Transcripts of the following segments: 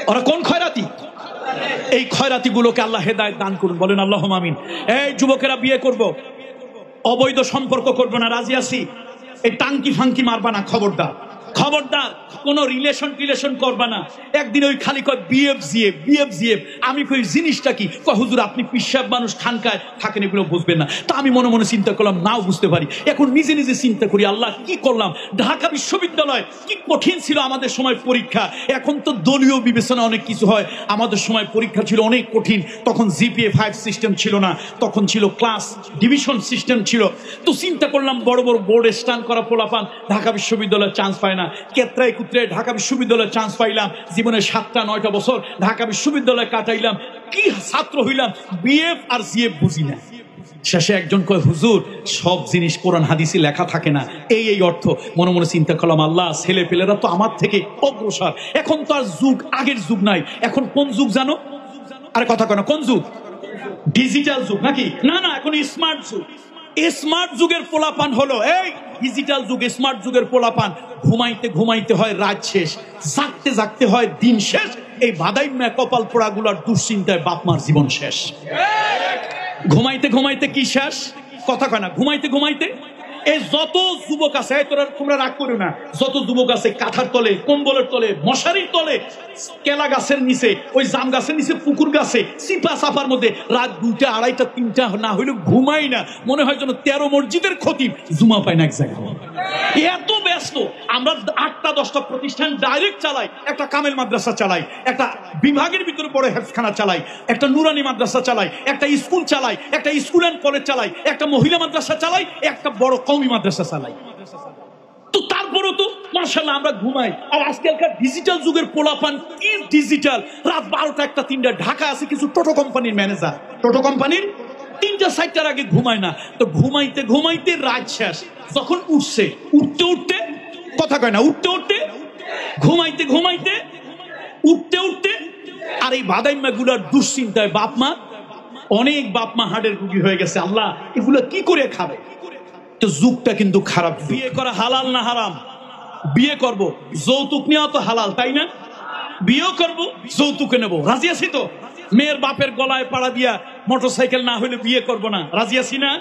ওরা কোন খয়রাতি? এই খয়রাতি গুলোকে আল্লাহ হেদায়েত দান করুন, বলেন আল্লাহুম্মা আমিন। এই যুবকেরা বিয়ে করব, অবৈধ সম্পর্ক করব না, রাজি আছি। এই টাঙ্কি ফাঙ্কি মারবা না, খবরদার খবরদার। কোন রিলেশন করবা না। একদিন ওই খালি কয় বিএফজিএফ। আমি কই জিনিসটা কি? কয় হুজুর আপনি পিশাব মানুষ, খানকায় থাকেন, এগুলো বুঝবেন না। তা আমি মনে মনে চিন্তা করলাম, নাও বুঝতে পারি। এখন নিজে নিজে চিন্তা করি, আল্লাহ কি করলাম। ঢাকা বিশ্ববিদ্যালয় কি কঠিন ছিল আমাদের সময় পরীক্ষা। এখন তো দলীয় বিবেচনা অনেক কিছু হয়, আমাদের সময় পরীক্ষা ছিল অনেক কঠিন। তখন জিপিএ 5 সিস্টেম ছিল না, তখন ছিল ক্লাস ডিভিশন সিস্টেম ছিল। তো চিন্তা করলাম, বড় বড় বোর্ডে স্টান করা পোলাপান ঢাকা বিশ্ববিদ্যালয়ে চান্স পায় না। কেত্রায় কুত্রে ঢাকা বিশ্ববিদ্যালয়ে চান্স পাইলাম। জীবনে 7-9টা বছর ঢাকা বিশ্ববিদ্যালয়ে কাটাইলাম। কি ছাত্র হইলাম, বিএফ আর জিএফ বুঝি না। শেষে একজন কয়, হুজুর সব জিনিস কোরআন হাদিসে লেখা থাকে না, এই অর্থ। মনে মনে চিন্তা করলাম, আল্লাহ ছেলে পেলেরা তো আমার থেকে অগ্রসর। এখন তো আর যুগ আগের যুগ নাই। এখন কোন যুগ জানো? আরে কথা কেন, কোন যুগ? ডিজিটাল যুগ নাকি? না, এখন স্মার্ট যুগ। স্মার্ট যুগের পোলাপান হলো এই ডিজিটাল যুগ। স্মার্ট যুগের পোলাপান ঘুমাইতে ঘুমাইতে হয় রাত শেষ, জাগতে জাগতে হয় দিন শেষ। এই বাদাইম্যা কপাল পোড়াগুলার দুশ্চিন্তায় বাপমার জীবন শেষ। ঘুমাইতে ঘুমাইতে কি শেষ? কথা কয় না, ঘুমাইতে ঘুমাইতে। এই যত যুবক আছে, তোমরা রাগ করো না, যত যুবক আছে কাঁথার তলে, কম্বলের তলে, মশারির তলে, কেলা গাছের নিচে, ওই জাম গাছের নিচে, পুকুর গাছে, চিপা চাপার মধ্যে রাত 2টা, 2:30, 3টা না হইলে ঘুমাই না। মনে হয় যেন 13 মসজিদের খতিব, জুমা পায় না এক জায়গায়। এত ব্যস্ত আমরা। 8টা-10টা প্রতিষ্ঠান ডাইরেক্ট চালাই, একটা কামেল মাদ্রাসা চালাই, একটা বিভাগের ভিতরে বড় হেফখানা চালাই, একটা নুরানি মাদ্রাসা চালাই, একটা স্কুল চালাই, একটা স্কুল অ্যান্ড কলেজ চালাই, একটা মহিলা মাদ্রাসা চালাই, একটা বড় কওমি মাদ্রাসা চালাই। তো তারপরেও তো মাশাআল্লাহ আমরা ঘুমাই। আর আজকালকার ডিজিটাল যুগের পোলাপান কি ডিজিটাল। রাত 12টা, 1টা, 3টা ঢাকা আছে কিছু টোটো কোম্পানির ম্যানেজার, টোটো কোম্পানির 3টা-4টার আগে ঘুমায় না। তো ঘুমাইতে ঘুমাইতে রাত শেষ। যখন উঠছে, উঠতে কথা কয় না, উঠতে ঘুমাইতে ঘুমাইতে উঠতে আর এই বাদাইম্মা গুলার দুশ্চিন্তায় বাপমা, অনেক বাপমা হার্টের রোগী হয়ে গেছে। আল্লাহ এগুলা কি করে খাবে? তো যুগটা কিন্তু খারাপ। বিয়ে করা হালাল না হারাম? বিয়ে করব, যৌতুক নেওয়া তো হালাল, তাই না? বিয়ে করব, যৌতুকে নেব, রাজি আছি তো? মেয়ের বাপের গলায় পাড়া দিয়া মোটরসাইকেল না হইলে বিয়ে করব না, রাজি আছি না?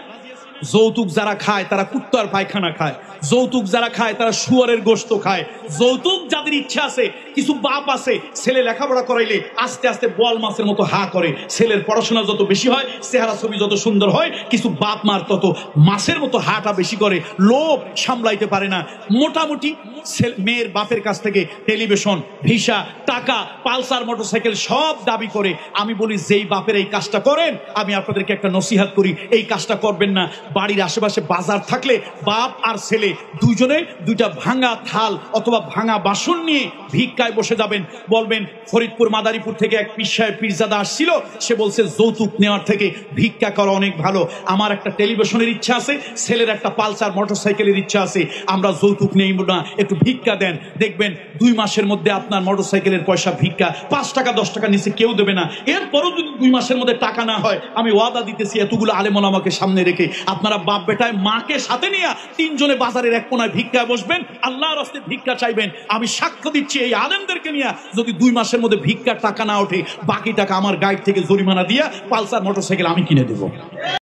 যৌতুক যারা খায় তারা কুত্তার পায়খানা খায়, যৌতুক যারা খায় তারা শুয়ারের গোশত খায়। যৌতুক যাদের ইচ্ছা আছে, কিছু বাপ আছে ছেলে লেখাপড়া করাইলে আস্তে আস্তে বোয়াল মাছের মতো হা করে। ছেলের পড়াশোনা যত বেশি হয়, চেহারা ছবি যত সুন্দর হয়, কিছু বাপ মার তত মাছের মতো হাটা বেশি করে, লোভ সামলাইতে পারে না। মোটামুটি মেয়ের বাপের কাছ থেকে টেলিভিশন, ভিসা, টাকা, পালসার মোটরসাইকেল সব দাবি করে। আমি বলি, যেই বাপের এই কাজটা করেন, আমি আপনাদেরকে একটা নসিহত করি, এই কাজটা করবেন না। বাড়ির আশেপাশে বাজার থাকলে বাপ আর ছেলে দুইজনে 2টা ভাঙা থাল অথবা ভাঙা বাসন নিয়ে ভিক্ষায় বসে যাবেন। বলবেন, ফরিদপুর মাদারীপুর থেকে এক পীর সাহেব পীরজাদা আসছিল, সে বলছে যৌতুক নেওয়ার থেকে ভিক্ষা করা অনেক ভালো। আমার একটা টেলিভিশনের ইচ্ছা আছে, ছেলের একটা পালসার মোটরসাইকেলের ইচ্ছা আছে, আমরা যৌতুক নেই না, একটু ভিক্ষা দেন। দেখবেন 2 মাসের মধ্যে আপনার মোটরসাইকেলের পয়সা ভিক্ষা, 5 টাকা 10 টাকা নিচে কেউ দেবে না। এরপরও যদি 2 মাসের মধ্যে টাকা না হয়, আমি ওয়াদা দিতেছি, এতগুলো আলেম ওলামাকে সামনে রেখে আপনারা বাপ বেটায় মাকে সাথে নিয়ে 3 জনে বাজারের এক কোনায় ভিক্ষায় বসবেন, আল্লাহর রাস্তায় ভিক্ষা চাইবেন। আমি সাক্ষ্য দিচ্ছি, এই আলেমদেরকে নিয়ে যদি 2 মাসের মধ্যে ভিক্ষার টাকা না ওঠে, বাকি টাকা আমার গাইড থেকে জরিমানা দিয়া পালসার মোটরসাইকেল আমি কিনে দেবো।